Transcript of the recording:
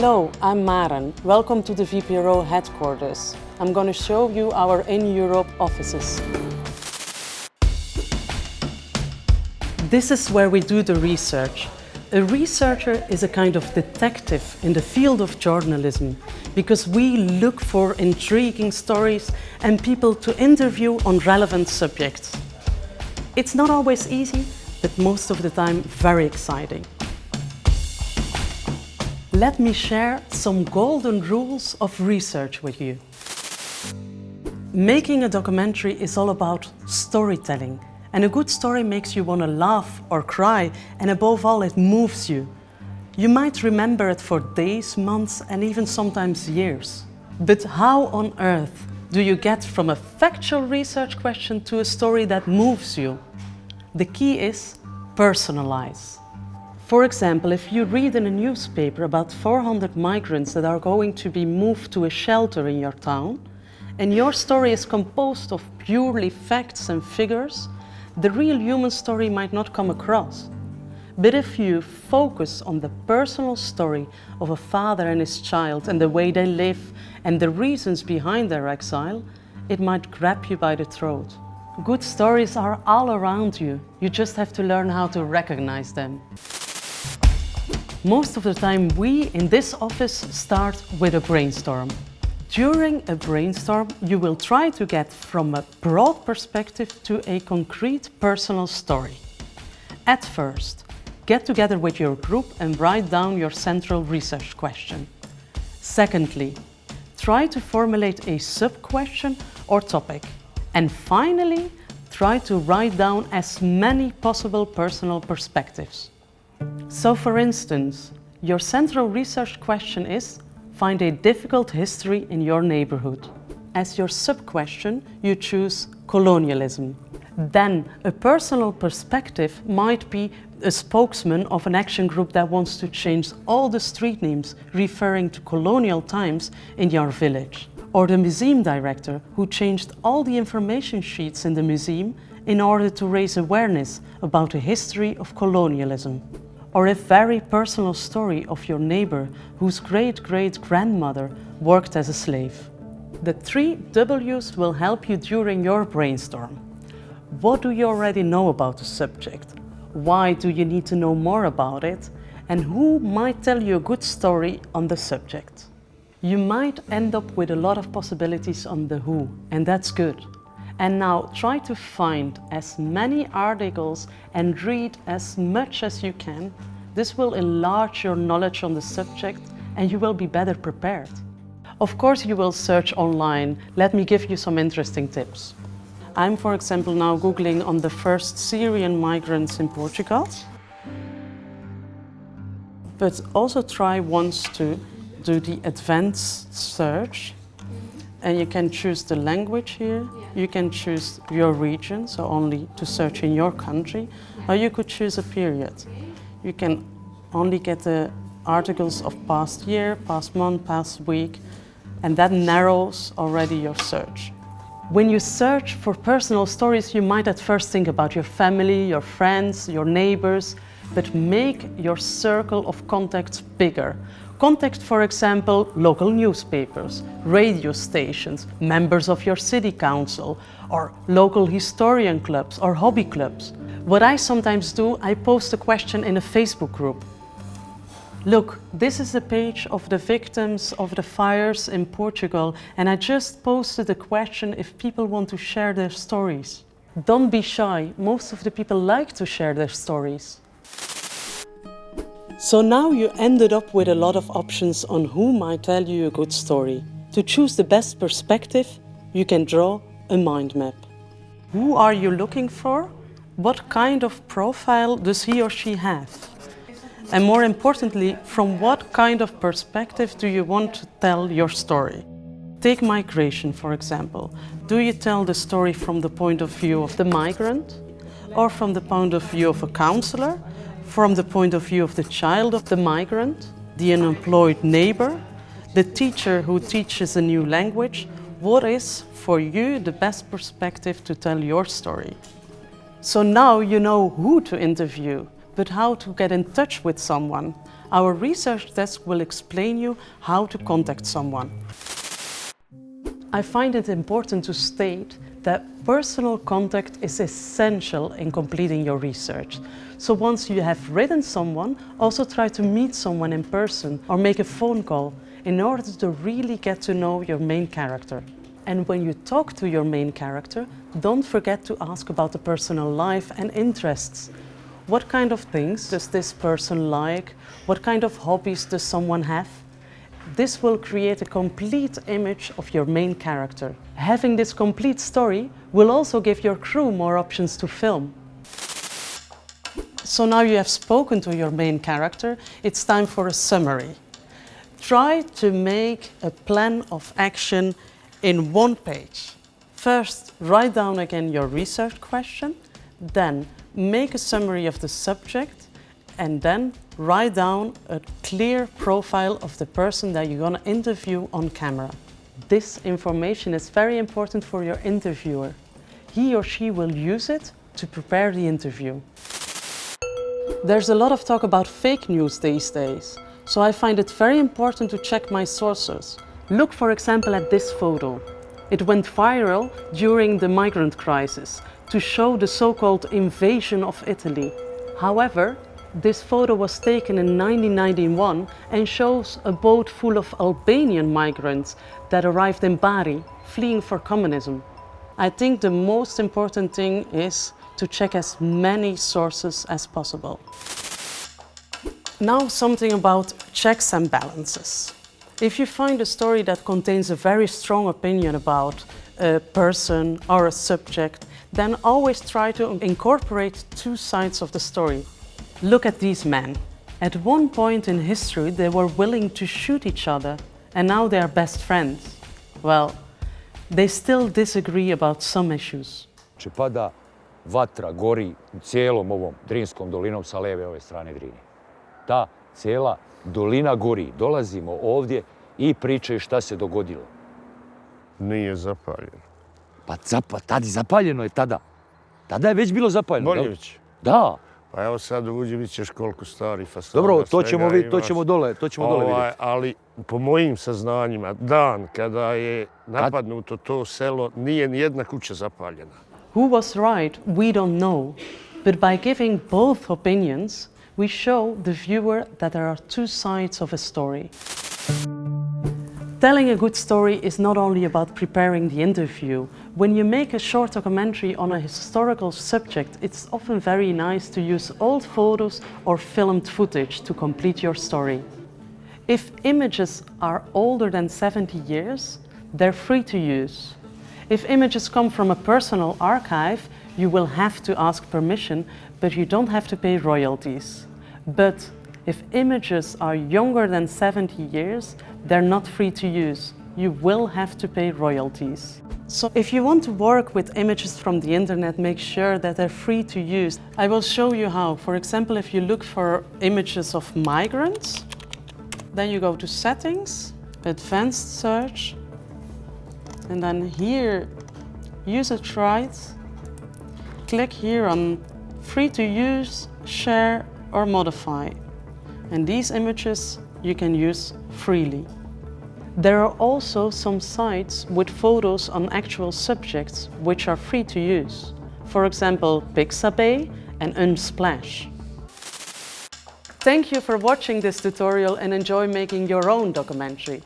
Hello, I'm Maren. Welcome to the VPRO headquarters. I'm going to show you our In Europe offices. This is where we do the research. A researcher is a kind of detective in the field of journalism because we look for intriguing stories and people to interview on relevant subjects. It's not always easy, but most of the time very exciting. Let me share some golden rules of research with you. Making a documentary is all about storytelling, and a good story makes you want to laugh or cry, and above all, it moves you. You might remember it for days, months, and even sometimes years. But how on earth do you get from a factual research question to a story that moves you? The key is personalize. For example, if you read in a newspaper about 400 migrants that are going to be moved to a shelter in your town, and your story is composed of purely facts and figures, the real human story might not come across. But if you focus on the personal story of a father and his child and the way they live and the reasons behind their exile, it might grab you by the throat. Good stories are all around you. You just have to learn how to recognize them. Most of the time, we in this office start with a brainstorm. During a brainstorm, you will try to get from a broad perspective to a concrete personal story. At first, get together with your group and write down your central research question. Secondly, try to formulate a sub-question or topic. And finally, try to write down as many possible personal perspectives. So for instance, your central research question is: find a difficult history in your neighborhood. As your sub-question, you choose colonialism. Then a personal perspective might be a spokesman of an action group that wants to change all the street names referring to colonial times in your village. Or the museum director who changed all the information sheets in the museum in order to raise awareness about the history of colonialism. Or a very personal story of your neighbor whose great-great-grandmother worked as a slave. The 3 W's will help you during your brainstorm. What do you already know about the subject? Why do you need to know more about it? And who might tell you a good story on the subject? You might end up with a lot of possibilities on the who, and that's good. And now try to find as many articles and read as much as you can. This will enlarge your knowledge on the subject and you will be better prepared. Of course you will search online. Let me give you some interesting tips. I'm, for example, now Googling on the first Syrian migrants in Portugal. But also try once to do the advanced search. And you can choose the language here. You can choose your region, so only to search in your country. Or you could choose a period. You can only get the articles of past year, past month, past week, and that narrows already your search. When you search for personal stories, you might at first think about your family, your friends, your neighbors, but make your circle of contacts bigger. Contact, for example, local newspapers, radio stations, members of your city council, or local historian clubs or hobby clubs. What I sometimes do, I post a question in a Facebook group. Look, this is a page of the victims of the fires in Portugal, and I just posted a question if people want to share their stories. Don't be shy, most of the people like to share their stories. So now you ended up with a lot of options on who might tell you a good story. To choose the best perspective, you can draw a mind map. Who are you looking for? What kind of profile does he or she have? And more importantly, from what kind of perspective do you want to tell your story? Take migration, for example. Do you tell the story from the point of view of the migrant? Or from the point of view of a counselor? From the point of view of the child of the migrant, the unemployed neighbor, the teacher who teaches a new language? What is, for you, the best perspective to tell your story? So now you know who to interview, but how to get in touch with someone? Our research desk will explain you how to contact someone. I find it important to state that personal contact is essential in completing your research. So once you have written someone, also try to meet someone in person or make a phone call in order to really get to know your main character. And when you talk to your main character, don't forget to ask about the personal life and interests. What kind of things does this person like? What kind of hobbies does someone have? This will create a complete image of your main character. Having this complete story will also give your crew more options to film. So now you have spoken to your main character, it's time for a summary. Try to make a plan of action in one page. First, write down again your research question, then make a summary of the subject, and then write down a clear profile of the person that you're going to interview on camera. This information is very important for your interviewer. He or she will use it to prepare the interview. There's a lot of talk about fake news these days, so I find it very important to check my sources. Look, for example, at this photo. It went viral during the migrant crisis to show the so-called invasion of Italy. However, this photo was taken in 1991 and shows a boat full of Albanian migrants that arrived in Bari, fleeing for communism. I think the most important thing is to check as many sources as possible. Now something about checks and balances. If you find a story that contains a very strong opinion about a person or a subject, then always try to incorporate two sides of the story. Look at these men. At one point in history they were willing to shoot each other and now they are best friends. Well, they still disagree about some issues. Pada vatra, gori u cijelom ovom Drinskom dolinom sa leve ove strane Drine. Ta cijela dolina gori. Dolazimo ovdje i pričaju šta se dogodilo. Nije zapaljeno. Pa tada zapaljeno je tada. Tada je već bilo zapaljeno. Boljević? Da. Pa evo sad uđi, vidit ćeš koliko stari fasada. Dobro, to ćemo dole vidjeti. Ali po mojim saznanjima, dan kada je napadnuto to selo, nije ni jedna kuća zapaljena. Who was right, we don't know. But by giving both opinions, we show the viewer that there are two sides of a story. Telling a good story is not only about preparing the interview. When you make a short documentary on a historical subject, it's often very nice to use old photos or filmed footage to complete your story. If images are older than 70 years, they're free to use. If images come from a personal archive, you will have to ask permission, but you don't have to pay royalties. But if images are younger than 70 years, they're not free to use. You will have to pay royalties. So if you want to work with images from the internet, make sure that they're free to use. I will show you how. For example, if you look for images of migrants, then you go to Settings, Advanced Search, and then here, Use as Rights. Click here on Free to Use, Share or Modify. And these images you can use freely. There are also some sites with photos on actual subjects which are free to use. For example, Pixabay and Unsplash. Thank you for watching this tutorial and enjoy making your own documentary.